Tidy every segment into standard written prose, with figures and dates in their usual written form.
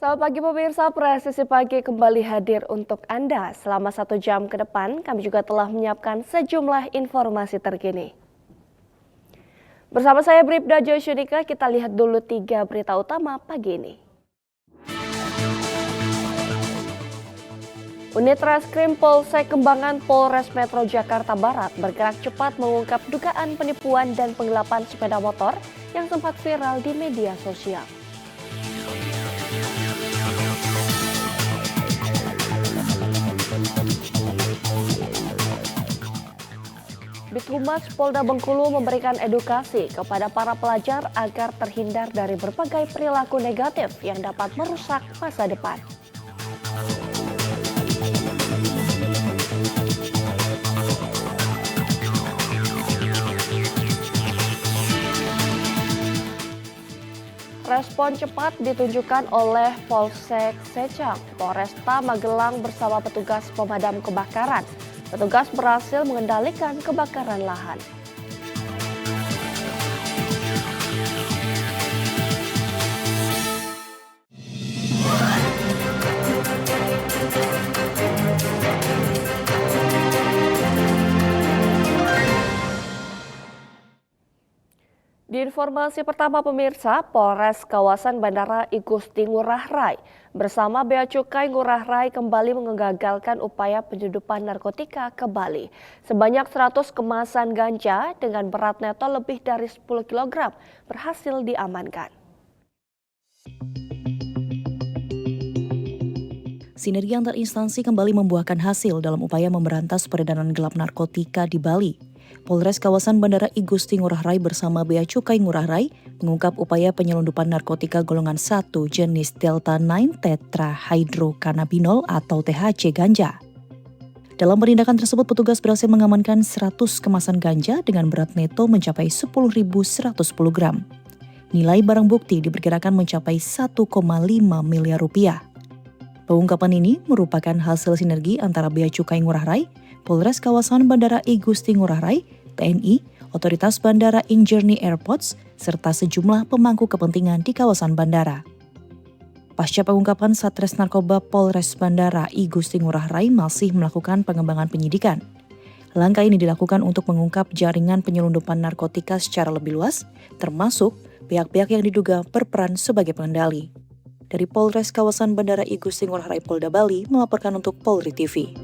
Selamat pagi pemirsa, Presisi Pagi kembali hadir untuk Anda. Selama 1 jam ke depan, kami juga telah menyiapkan sejumlah informasi terkini. Bersama saya Bribda Josyudika, kita lihat dulu 3 berita utama pagi ini. Unit Reskrim Polsek Kembangan Polres Metro Jakarta Barat bergerak cepat mengungkap dugaan penipuan dan penggelapan sepeda motor yang sempat viral di media sosial. Bithumas Polda Bengkulu memberikan edukasi kepada para pelajar agar terhindar dari berbagai perilaku negatif yang dapat merusak masa depan. Respon cepat ditunjukkan oleh Polsek Secang, Polresta Magelang bersama petugas pemadam kebakaran. Petugas berhasil mengendalikan kebakaran lahan. Di informasi pertama pemirsa, Polres kawasan Bandara I Gusti Ngurah Rai bersama Bea Cukai Ngurah Rai kembali menggagalkan upaya penyeludupan narkotika ke Bali. Sebanyak 100 kemasan ganja dengan berat neto lebih dari 10 kg berhasil diamankan. Sinergi antar instansi kembali membuahkan hasil dalam upaya memberantas peredaran gelap narkotika di Bali. Polres kawasan Bandara I Gusti Ngurah Rai bersama Bea Cukai Ngurah Rai mengungkap upaya penyelundupan narkotika golongan 1 jenis Delta 9 tetrahydrocannabinol atau THC ganja. Dalam penindakan tersebut, petugas berhasil mengamankan 100 kemasan ganja dengan berat neto mencapai 10.110 gram. Nilai barang bukti diperkirakan mencapai 1,5 miliar rupiah. Pengungkapan ini merupakan hasil sinergi antara Bea Cukai Ngurah Rai, Polres kawasan Bandara I Gusti Ngurah Rai, TNI, Otoritas Bandara Injourney Airports, serta sejumlah pemangku kepentingan di kawasan bandara. Pasca pengungkapan, Satres Narkoba Polres Bandara I Gusti Ngurah Rai masih melakukan pengembangan penyidikan. Langkah ini dilakukan untuk mengungkap jaringan penyelundupan narkotika secara lebih luas, termasuk pihak-pihak yang diduga berperan sebagai pengendali. Dari Polres kawasan Bandara I Gusti Ngurah Rai Polda Bali melaporkan untuk Polri TV.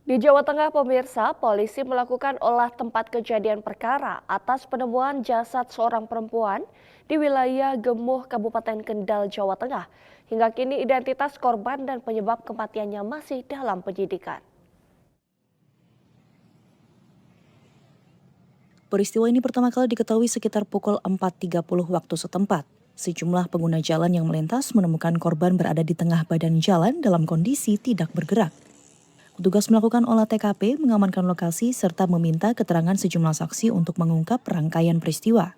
Di Jawa Tengah pemirsa, polisi melakukan olah tempat kejadian perkara atas penemuan jasad seorang perempuan di wilayah Gemuh, Kabupaten Kendal, Jawa Tengah. Hingga kini identitas korban dan penyebab kematiannya masih dalam penyidikan. Peristiwa ini pertama kali diketahui sekitar pukul 4.30 waktu setempat. Sejumlah pengguna jalan yang melintas menemukan korban berada di tengah badan jalan dalam kondisi tidak bergerak. Petugas melakukan olah TKP, mengamankan lokasi, serta meminta keterangan sejumlah saksi untuk mengungkap rangkaian peristiwa.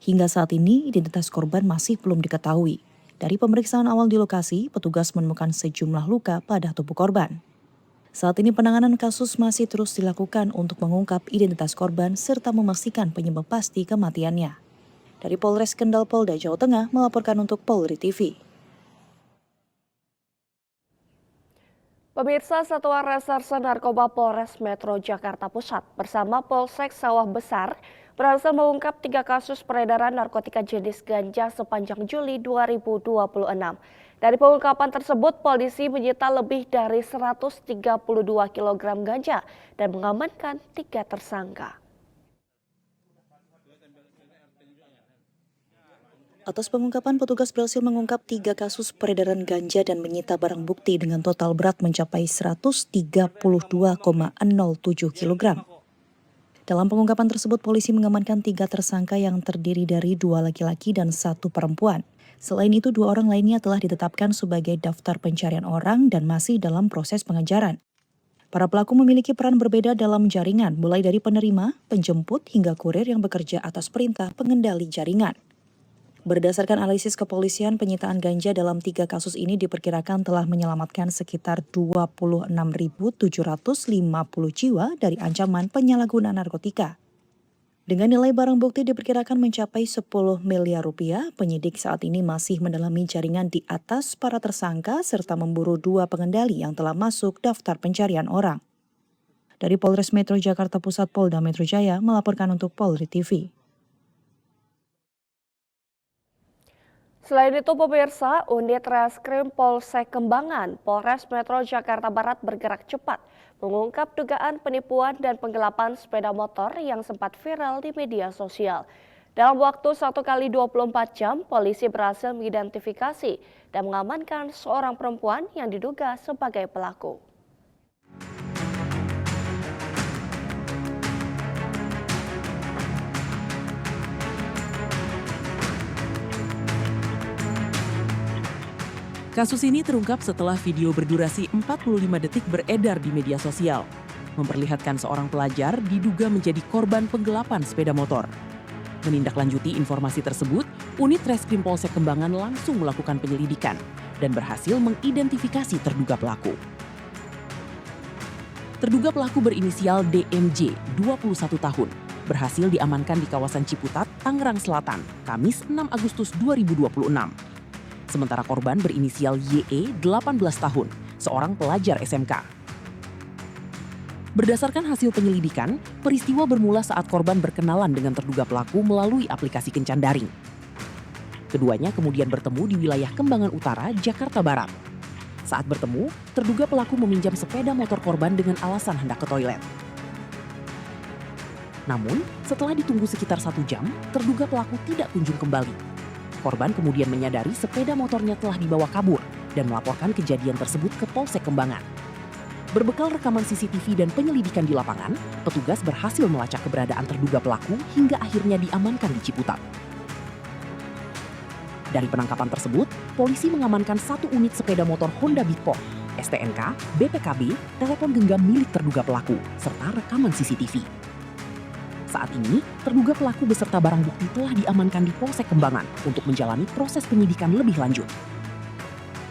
Hingga saat ini, identitas korban masih belum diketahui. Dari pemeriksaan awal di lokasi, petugas menemukan sejumlah luka pada tubuh korban. Saat ini penanganan kasus masih terus dilakukan untuk mengungkap identitas korban serta memastikan penyebab pasti kematiannya. Dari Polres Kendal Polda Jawa Tengah melaporkan untuk Polri TV. Pemirsa, Satuan Reserse Narkoba Polres Metro Jakarta Pusat bersama Polsek Sawah Besar berhasil mengungkap 3 kasus peredaran narkotika jenis ganja sepanjang Juli 2026. Dari pengungkapan tersebut, polisi menyita lebih dari 132 kg ganja dan mengamankan 3 tersangka. Atas pengungkapan, petugas berhasil mengungkap 3 kasus peredaran ganja dan menyita barang bukti dengan total berat mencapai 132,07 kg. Dalam pengungkapan tersebut, polisi mengamankan 3 tersangka yang terdiri dari 2 laki-laki dan 1 perempuan. Selain itu, 2 orang lainnya telah ditetapkan sebagai daftar pencarian orang dan masih dalam proses pengejaran. Para pelaku memiliki peran berbeda dalam jaringan, mulai dari penerima, penjemput, hingga kurir yang bekerja atas perintah pengendali jaringan. Berdasarkan analisis kepolisian, penyitaan ganja dalam 3 kasus ini diperkirakan telah menyelamatkan sekitar 26.750 jiwa dari ancaman penyalahgunaan narkotika. Dengan nilai barang bukti diperkirakan mencapai 10 miliar rupiah, penyidik saat ini masih mendalami jaringan di atas para tersangka serta memburu 2 pengendali yang telah masuk daftar pencarian orang. Dari Polres Metro Jakarta Pusat, Polda Metro Jaya melaporkan untuk Polri TV. Selain itu pemirsa, unit Reskrim Polsek Kembangan, Polres Metro Jakarta Barat bergerak cepat mengungkap dugaan penipuan dan penggelapan sepeda motor yang sempat viral di media sosial. Dalam waktu 1x24 jam, polisi berhasil mengidentifikasi dan mengamankan seorang perempuan yang diduga sebagai pelaku. Kasus ini terungkap setelah video berdurasi 45 detik beredar di media sosial, memperlihatkan seorang pelajar diduga menjadi korban penggelapan sepeda motor. Menindaklanjuti informasi tersebut, unit Reskrim Polsek Kembangan langsung melakukan penyelidikan dan berhasil mengidentifikasi terduga pelaku. Terduga pelaku berinisial DMJ, 21 tahun, berhasil diamankan di kawasan Ciputat, Tangerang Selatan, Kamis 6 Agustus 2026. Sementara korban berinisial YE, 18 tahun, seorang pelajar SMK. Berdasarkan hasil penyelidikan, peristiwa bermula saat korban berkenalan dengan terduga pelaku melalui aplikasi kencan daring. Keduanya kemudian bertemu di wilayah Kembangan Utara, Jakarta Barat. Saat bertemu, terduga pelaku meminjam sepeda motor korban dengan alasan hendak ke toilet. Namun, setelah ditunggu sekitar 1 jam, terduga pelaku tidak kunjung kembali. Korban kemudian menyadari sepeda motornya telah dibawa kabur dan melaporkan kejadian tersebut ke Polsek Kembangan. Berbekal rekaman CCTV dan penyelidikan di lapangan, petugas berhasil melacak keberadaan terduga pelaku hingga akhirnya diamankan di Ciputat. Dari penangkapan tersebut, polisi mengamankan 1 unit sepeda motor Honda Beatport, STNK, BPKB, telepon genggam milik terduga pelaku, serta rekaman CCTV. Saat ini, terduga pelaku beserta barang bukti telah diamankan di Polsek Kembangan untuk menjalani proses penyidikan lebih lanjut.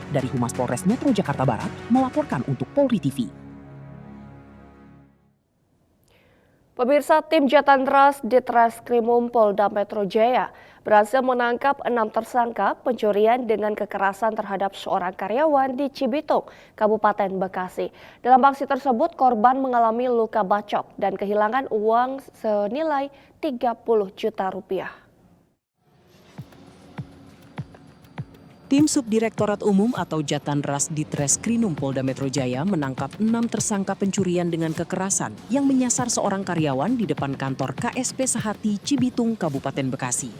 Dari Humas Polres Metro Jakarta Barat melaporkan untuk Polri TV. Pemirsa, tim Jatantras Ditreskrimum Polda Metro Jaya berhasil menangkap 6 tersangka pencurian dengan kekerasan terhadap seorang karyawan di Cibitung, Kabupaten Bekasi. Dalam aksi tersebut, korban mengalami luka bacok dan kehilangan uang senilai 30 juta rupiah. Tim Subdirektorat Umum atau Jatantras Ditreskrimum Polda Metro Jaya menangkap 6 tersangka pencurian dengan kekerasan yang menyasar seorang karyawan di depan kantor KSP Sehati Cibitung, Kabupaten Bekasi.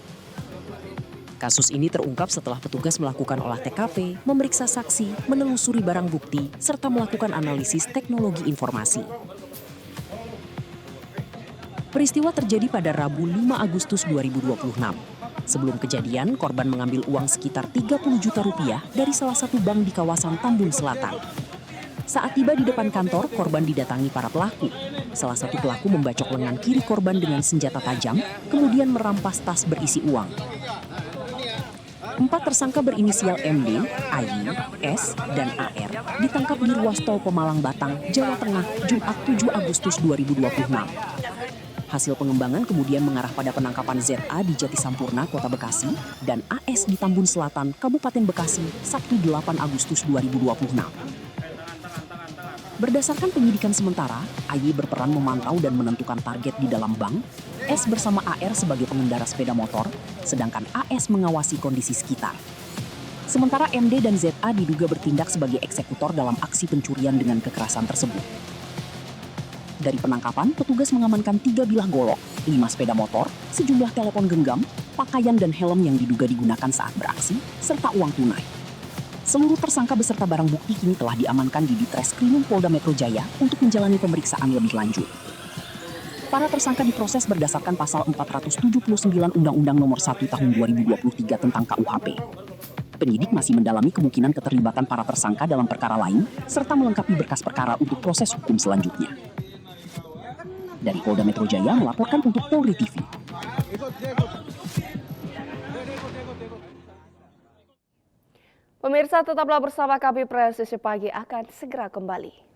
Kasus ini terungkap setelah petugas melakukan olah TKP, memeriksa saksi, menelusuri barang bukti, serta melakukan analisis teknologi informasi. Peristiwa terjadi pada Rabu 5 Agustus 2026. Sebelum kejadian, korban mengambil uang sekitar 30 juta rupiah dari salah satu bank di kawasan Tambun Selatan. Saat tiba di depan kantor, korban didatangi para pelaku. Salah satu pelaku membacok lengan kiri korban dengan senjata tajam, kemudian merampas tas berisi uang. 4 tersangka berinisial MD, AY, S, dan AR ditangkap di ruas tol Pemalang Batang, Jawa Tengah, Jumat 7 Agustus 2026. Hasil pengembangan kemudian mengarah pada penangkapan ZA di Jatisampurna, Kota Bekasi, dan AS di Tambun Selatan, Kabupaten Bekasi, Sabtu 8 Agustus 2026. Berdasarkan penyidikan sementara, AY berperan memantau dan menentukan target di dalam bank, S bersama AR sebagai pengendara sepeda motor, sedangkan AS mengawasi kondisi sekitar. Sementara MD dan ZA diduga bertindak sebagai eksekutor dalam aksi pencurian dengan kekerasan tersebut. Dari penangkapan, petugas mengamankan 3 bilah golok, 5 sepeda motor, sejumlah telepon genggam, pakaian dan helm yang diduga digunakan saat beraksi, serta uang tunai. Seluruh tersangka beserta barang bukti kini telah diamankan di Ditreskrimum Polda Metro Jaya untuk menjalani pemeriksaan lebih lanjut. Para tersangka diproses berdasarkan pasal 479 Undang-Undang Nomor 1 Tahun 2023 tentang KUHP. Penyidik masih mendalami kemungkinan keterlibatan para tersangka dalam perkara lain, serta melengkapi berkas perkara untuk proses hukum selanjutnya. Dari Polda Metro Jaya melaporkan untuk Polri TV. Pemirsa, tetaplah bersama kami, Presisi Pagi akan segera kembali.